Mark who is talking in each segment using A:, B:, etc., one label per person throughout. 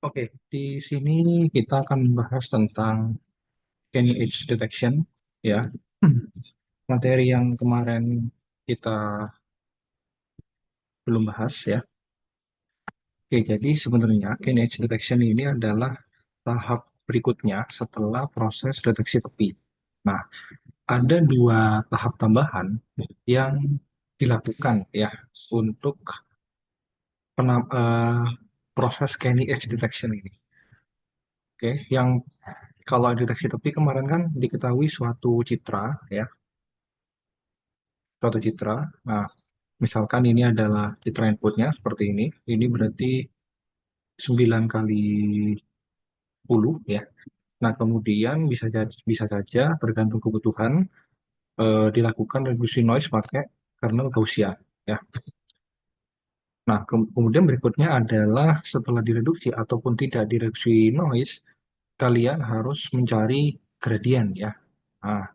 A: Oke, di sini kita akan membahas tentang Kenny Edge Detection, ya. Materi yang kemarin kita belum bahas, ya. Oke, jadi sebenarnya Kenny Edge Detection ini adalah tahap berikutnya setelah proses deteksi tepi. Nah, ada dua tahap tambahan yang dilakukan, ya, untuk proses Kenny Edge Detection ini. Oke, yang kalau deteksi tepi kemarin kan diketahui suatu citra, ya, suatu citra. Nah, misalkan ini adalah citra inputnya seperti ini. Ini berarti 9 kali 10 ya. Nah, kemudian bisa saja tergantung kebutuhan dilakukan reduksi noise pakai kernel Gaussian ya. Nah, kemudian berikutnya adalah setelah direduksi ataupun tidak direduksi noise, kalian harus mencari gradien ya. Nah,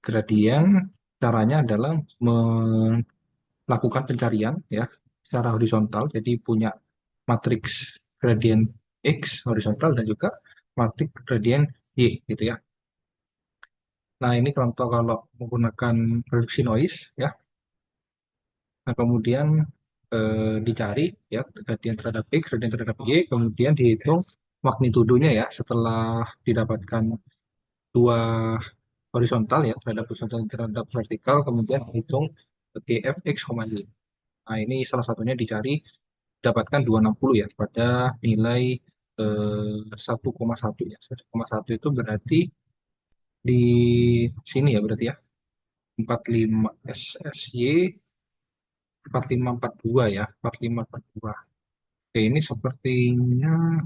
A: gradien caranya adalah melakukan pencarian ya secara horizontal, jadi punya matriks gradien X horizontal dan juga matriks gradien Y gitu ya. Nah, ini contoh kalau menggunakan reduksi noise ya. Nah, kemudian dicari ya gradien terhadap X, gradien terhadap Y, kemudian dihitung magnitudonya ya setelah didapatkan dua horizontal ya terhadap horizontal dan terhadap vertikal, kemudian hitung GF X, Y. Nah, ini salah satunya dicari dapatkan 260 ya pada nilai 1,1 ya. 1,1 itu berarti di sini ya berarti ya 45 SSY 4542 ya 4542. Oke, ini sepertinya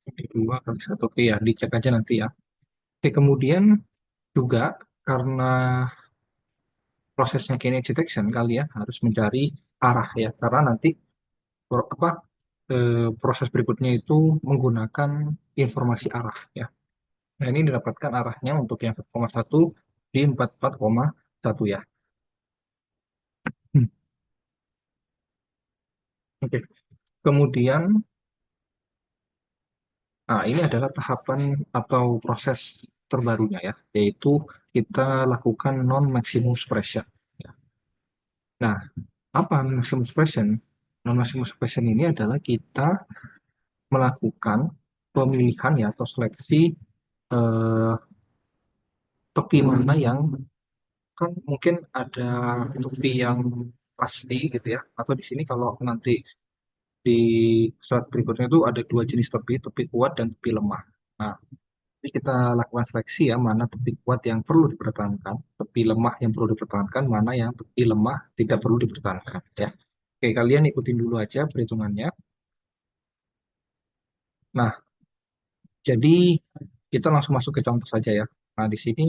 A: 2 kali 1. Oke ya, dicek aja nanti ya. Oke, kemudian juga karena prosesnya kinetic detection, kalian harus mencari arah ya, karena nanti proses berikutnya itu menggunakan informasi arah ya. Nah, ini didapatkan arahnya untuk yang 1,1 di 44,1 ya. Hmm, Oke. Kemudian, nah ini adalah tahapan atau proses terbarunya ya, yaitu kita lakukan non-maximum suppression. Ya. Nah, apa non-maximum suppression? Non-maximum suppression ini adalah kita melakukan pemilihan ya atau seleksi eh, topi mana yang kan mungkin ada topi yang pasti gitu ya, atau di sini kalau nanti di slide berikutnya itu ada dua jenis tepi, tepi kuat dan tepi lemah. Nah, jadi kita lakukan seleksi ya, mana tepi kuat yang perlu dipertahankan, tepi lemah yang perlu dipertahankan, mana yang tepi lemah tidak perlu dipertahankan ya. Oke, kalian ikutin dulu aja perhitungannya. Nah, jadi kita langsung masuk ke contoh saja ya. Nah, di sini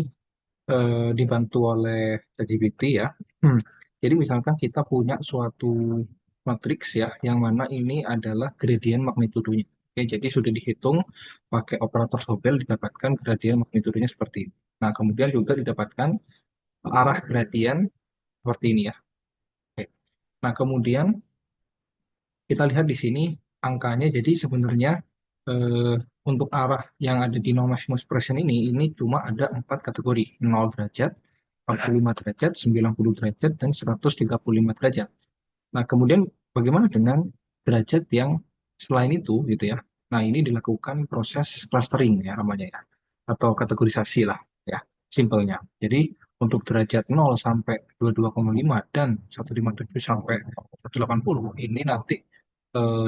A: dibantu oleh ChatGPT ya. Hmm. Jadi misalkan kita punya suatu matriks ya, yang mana ini adalah gradien magnitudonya. Oke, jadi sudah dihitung pakai operator Sobel didapatkan gradien magnitudonya seperti ini. Nah, kemudian juga didapatkan arah gradien seperti ini ya. Oke. Nah, kemudian kita lihat di sini angkanya. Jadi sebenarnya eh, untuk arah yang ada di no maximum expression ini cuma ada 4 kategori: 0 derajat, 45 derajat, 90 derajat, dan 135 derajat. Nah, kemudian bagaimana dengan derajat yang selain itu gitu ya. Nah, ini dilakukan proses clustering ya namanya ya, atau kategorisasi lah ya, simpelnya. Jadi untuk derajat 0 sampai 22,5 dan 157 sampai 180 ini nanti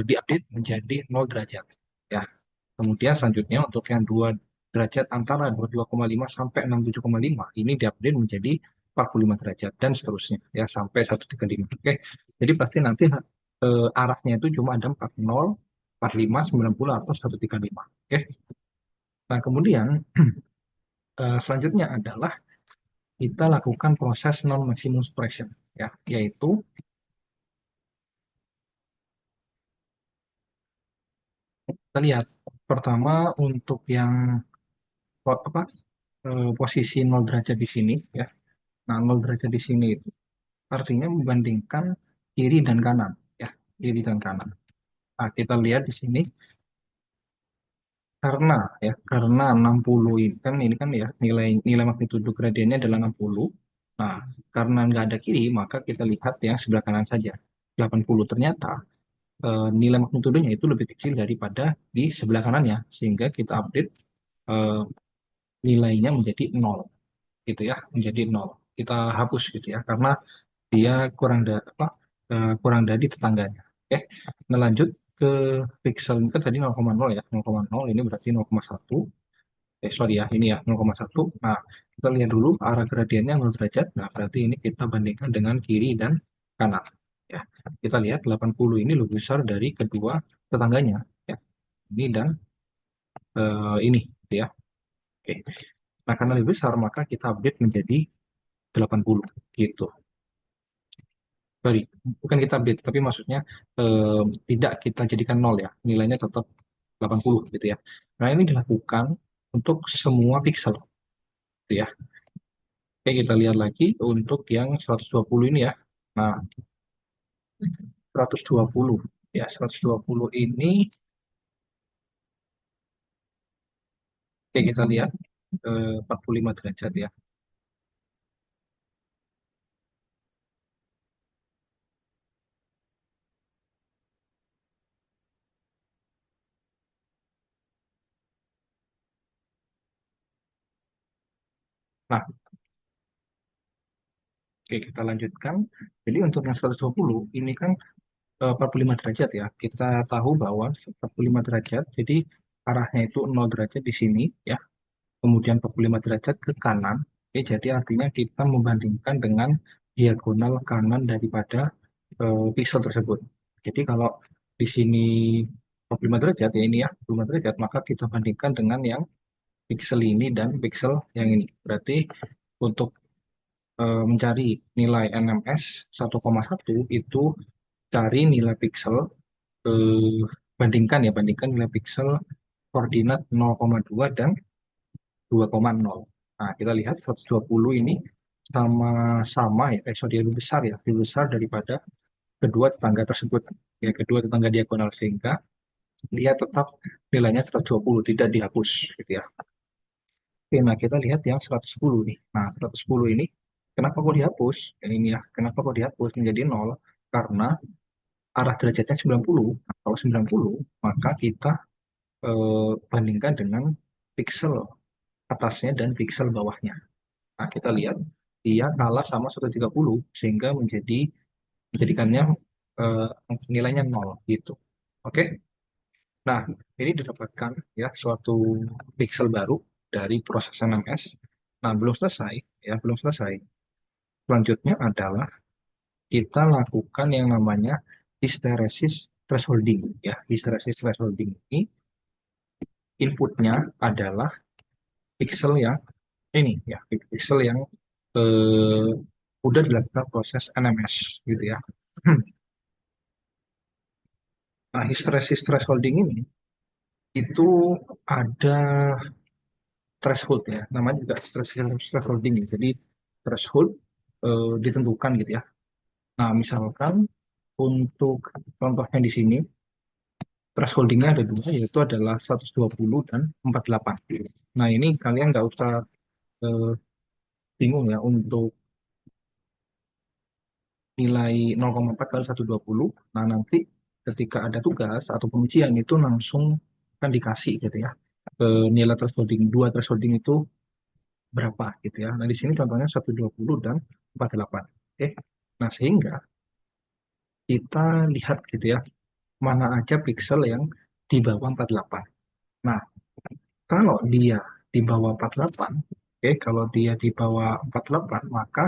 A: diupdate menjadi 0 derajat ya. Kemudian selanjutnya untuk yang 2 derajat antara 22,5 sampai 67,5 ini diupdate menjadi 45 derajat dan seterusnya ya sampai 135. Oke. Jadi pasti nanti arahnya itu cuma ada 40, 45, 90 atau 135. Oke. Nah, kemudian selanjutnya adalah kita lakukan proses non maximum suppression ya, yaitu kita lihat pertama untuk yang apa posisi 0 derajat di sini ya. Nah, 0 derajat di sini itu artinya membandingkan kiri dan kanan ya, kiri dan kanan. Nah, kita lihat di sini karena karena 60 ini kan ya nilai nilai magnitudo gradiennya adalah 60. Nah, karena nggak ada kiri, maka kita lihat yang sebelah kanan saja. 80 ternyata nilai magnitudonya itu lebih kecil daripada di sebelah kanannya, sehingga kita update eh, nilainya menjadi nol gitu ya, menjadi nol. Kita hapus gitu ya, karena dia kurang dari tetangganya. Oke, nah lanjut ke pixel kan tadi 0,0 ya, 0,0 ini berarti 0,1. Sorry ya, ini ya 0,1. Nah, kita lihat dulu arah gradiennya 0 derajat. Nah, berarti ini kita bandingkan dengan kiri dan kanan. Ya, kita lihat 80 ini lebih besar dari kedua tetangganya. Ya, ini dan ini, gitu ya. Oke. Nah, karena lebih besar, maka kita update menjadi 80 gitu. Sorry, bukan kita update, tapi maksudnya tidak kita jadikan nol ya, nilainya tetap 80 gitu ya. Nah, ini dilakukan untuk semua pixel gitu ya. Oke, kita lihat lagi untuk yang 120 ini ya. Nah, 120 ya, 120 ini oke kita lihat 45 derajat ya. Nah, oke kita lanjutkan. Jadi untuk yang 120 ini kan 45 derajat ya. Kita tahu bahwa 45 derajat, jadi arahnya itu 0 derajat di sini ya. Kemudian 45 derajat ke kanan. Oke, jadi artinya kita membandingkan dengan diagonal kanan daripada pixel tersebut. Jadi kalau di sini 45 derajat ya ini ya, 45 derajat, maka kita bandingkan dengan yang pixel ini dan pixel yang ini. Berarti untuk mencari nilai NMS 1,1 itu cari nilai pixel eh, bandingkan nilai pixel koordinat 0,2 dan 2,0. Nah, kita lihat 120 ini sama-sama ya, sorry, lebih besar ya, lebih besar daripada kedua tetangga tersebut. Ya, kedua tetangga diagonal sehingga dia tetap nilainya 120 tidak dihapus gitu ya. Oke, nah kita lihat yang 110 nih. Nah, 110 ini kenapa kok dihapus? Yang ini ya, kenapa kok dihapus menjadi nol? Karena arah derajatnya 90. Nah, kalau 90, maka kita bandingkan dengan pixel atasnya dan pixel bawahnya. Nah, kita lihat dia kalah sama 130 sehingga menjadikannya eh, nilainya nol gitu. Oke. Nah, ini didapatkan ya suatu pixel baru dari proses NMS. Nah, belum selesai ya, belum selesai. Selanjutnya adalah kita lakukan yang namanya hysteresis thresholding ya. Hysteresis thresholding ini inputnya adalah pixel yang ini ya, pixel yang eh, udah dilakukan proses NMS gitu ya. Nah, hysteresis thresholding ini itu ada threshold ya, namanya juga hysteresis thresholding ya. Jadi threshold ditentukan gitu ya. Nah, misalkan untuk contohnya di sini thresholdingnya ada dua, yaitu adalah 120 dan 48. Nah, ini kalian nggak usah eh, bingung ya untuk nilai 0,4 kali 120. Nah, nanti ketika ada tugas atau ujian itu langsung kan dikasih gitu ya. Nilai thresholding, dua thresholding itu berapa gitu ya. Nah, di sini contohnya 120 dan 48. Oke. Nah, sehingga kita lihat gitu ya, mana aja pixel yang di bawah 48. Nah, kalau dia di bawah 48, oke, kalau dia di bawah 48, maka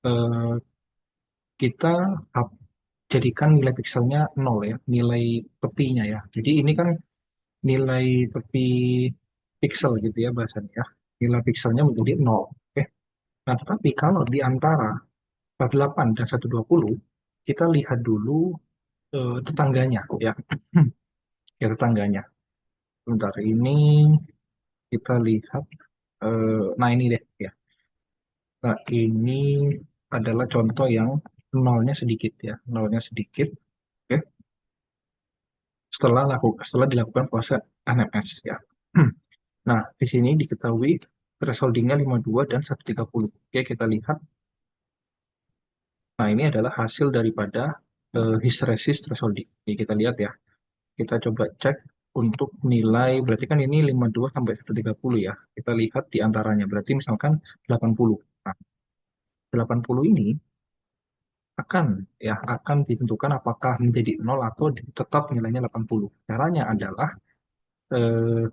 A: eh, kita jadikan nilai pixelnya 0 ya, nilai tepinya ya. Jadi ini kan nilai tepi pixel gitu ya bahasanya ya. Nilai pixelnya menjadi 0. Oke. Nah, tetapi kalau di antara 48 dan 120, kita lihat dulu tetangganya ya. Ya tetangganya. Bentar ini kita lihat nah ini deh ya. Nah, ini adalah contoh yang nolnya sedikit ya. Nolnya sedikit. Oke. setelah dilakukan proses NMS ya. Nah, di sini diketahui thresholdingnya 52 dan 130. Oke, kita lihat. Nah, ini adalah hasil daripada hysteresis thresholding. Jadi kita lihat ya. Kita coba cek untuk nilai, berarti kan ini 52 sampai 130 ya. Kita lihat di antaranya, berarti misalkan 80. Nah, 80 ini akan ditentukan apakah menjadi nol atau tetap nilainya 80. Caranya adalah eh,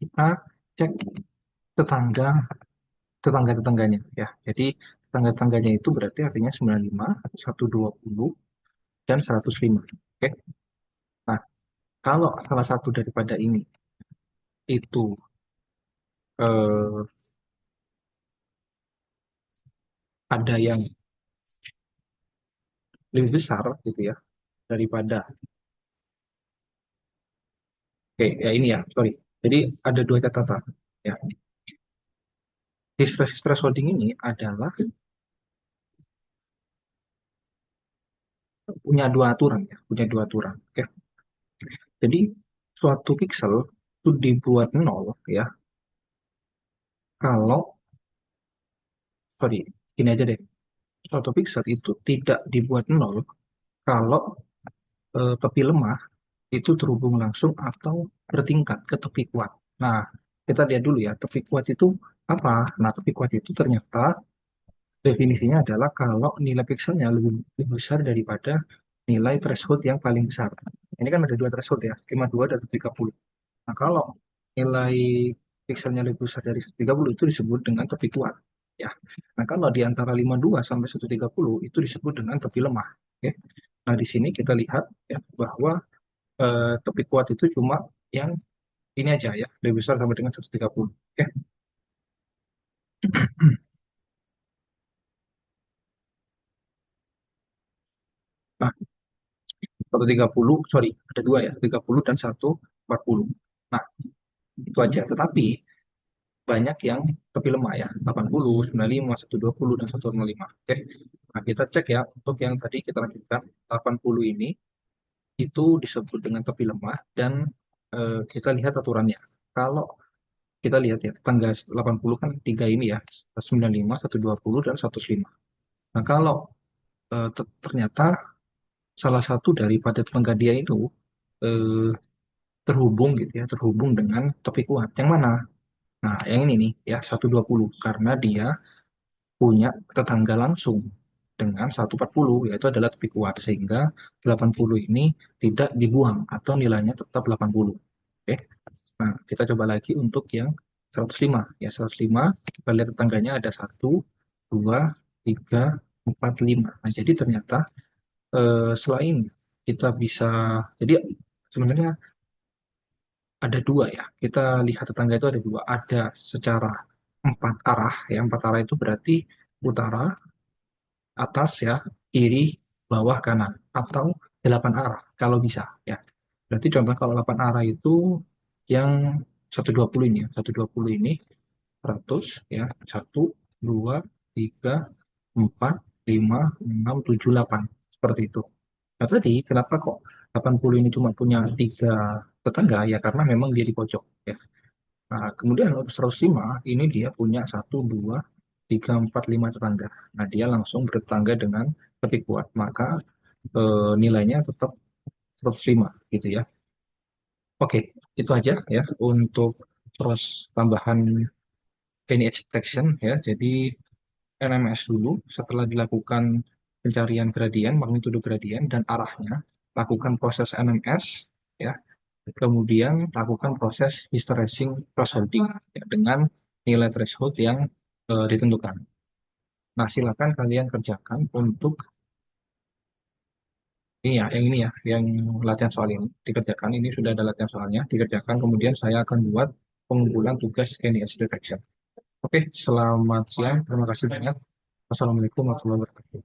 A: kita cek tetangga tetangga-tetangganya ya. Jadi tetangga-tetangganya itu berarti artinya 95, 120 dan 105. Oke. Nah, kalau salah satu daripada ini itu eh, ada yang lebih besar gitu ya daripada, oke ya ini ya, sorry. Jadi ada dua catatan ya. Hysteresis holding ini adalah punya dua aturan ya, punya dua aturan. Oke. Jadi suatu pixel itu dibuat nol ya kalau, sorry, ini aja deh. Suatu pixel itu tidak dibuat nol kalau tepi lemah itu terhubung langsung atau bertingkat ke tepi kuat. Nah, kita lihat dulu ya, tepi kuat itu apa? Nah, tepi kuat itu ternyata definisinya adalah kalau nilai pixelnya lebih besar daripada nilai threshold yang paling besar. Ini kan ada dua threshold ya, 52 dan 30. Nah, kalau nilai pixelnya lebih besar dari 130 itu disebut dengan tepi kuat. Ya. Nah, kalau di antara 52 sampai 130 itu disebut dengan tepi lemah. Oke. Nah, di sini kita lihat ya bahwa tepi kuat itu cuma yang ini aja ya, lebih besar sampai dengan 130. Oke. Nah, 130, sorry, ada dua ya, 30 dan 140. Nah, itu aja. Tetapi banyak yang tepi lemah ya, 80, 95, 120, dan 105. Oke. Nah, kita cek ya, untuk yang tadi kita lanjutkan, 80 ini itu disebut dengan tepi lemah, dan kita lihat aturannya. Kalau kita lihat ya, tanggal 80 kan tiga ini ya, 95, 120, dan 105. Nah, kalau ternyata salah satu daripada tetangga dia itu eh, terhubung gitu ya, terhubung dengan tepi kuat. Yang mana? Nah, yang ini nih ya, 120, karena dia punya tetangga langsung dengan 140, yaitu adalah tepi kuat, sehingga 80 ini tidak dibuang atau nilainya tetap 80. Oke. Nah, kita coba lagi untuk yang 105 ya. 105 kita lihat tetangganya ada 1, 2, 3, 4, 5. Nah, jadi ternyata selain kita bisa, jadi sebenarnya ada dua ya. Kita lihat tetangga itu ada dua. Ada secara empat arah ya. Empat arah itu berarti utara, atas ya, kiri, bawah, kanan, atau 8 arah kalau bisa ya. Berarti contoh kalau 8 arah itu yang 120 ini ya. 120 ini 100 ya. 1, 2, 3, 4, 5, 6, 7, 8 seperti itu. Nah, tadi kenapa kok 80 ini cuma punya tiga tetangga ya, karena memang dia di pojok ya. Nah, kemudian untuk 105 ini dia punya 1, 2, 3, 4, 5 tetangga. Nah, dia langsung bertetangga dengan lebih kuat, maka nilainya tetap 105 gitu ya. Oke, itu aja ya untuk terus tambahan lineage detection ya. Jadi NMS dulu, setelah dilakukan pencarian gradien, magnitudo gradien dan arahnya, lakukan proses NMS ya. Kemudian lakukan proses hysteresis thresholding ya, dengan nilai threshold yang ditentukan. Nah, silakan kalian kerjakan untuk ini ya, yang ini ya, yang latihan soal ini dikerjakan. Ini sudah ada latihan soalnya, dikerjakan. Kemudian saya akan buat pengumpulan tugas KNS detection. Oke, selamat siang. Terima kasih banyak. Wassalamualaikum warahmatullahi wabarakatuh.